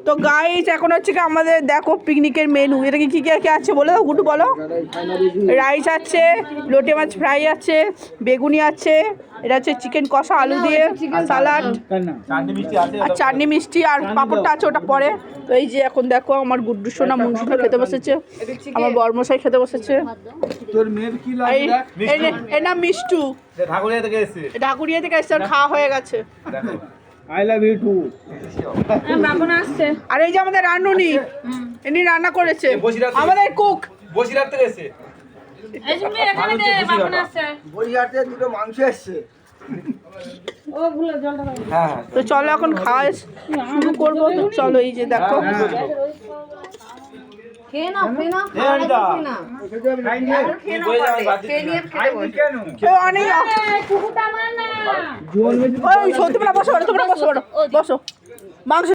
তো গাইস এখন হচ্ছে কি আমাদের দেখো পিকনিকের মেনু, এটা কি কি আছে বলে দাও গুটু বলো। রাইস আছে, লোটে মাছ ফ্রাই আছে, বেগুনি আছে, এটা হচ্ছে চিকেন কষা আলু দিয়ে, সালাড আর চাটনি মিষ্টি আর পাঁপড়টা আছে, ওটা পরে। তো এই যে এখন দেখো আমার গুড্ডু সোনা মুন্সুটা খেতে বসেছে, আমার বর্মশাই খেতে বসেছে। এর নাম মিষ্টু, ঢাকুরিয়া থেকে এসছে, খাওয়া হয়ে গেছে। I love you too. Baban আসছে। আর এই যে আমাদের রান্নুনি, ইনি রান্না করেছে, আমাদের কুক বসিরহাট থেকে এসেছে। এই শুনি এখানে দে বাবন আসছে। বসিরহাট থেকে দুটো মাংস আসছে। ও ভুলে জলটা দাও। হ্যাঁ তো চলো এখন খাওয়া শুরু করবো। তো চলো এই যে দেখো খেয়ে নাও খেয়ে নাও অনেক কুকুরটা আমার না। ওই সত্যি বসো বসো মাংস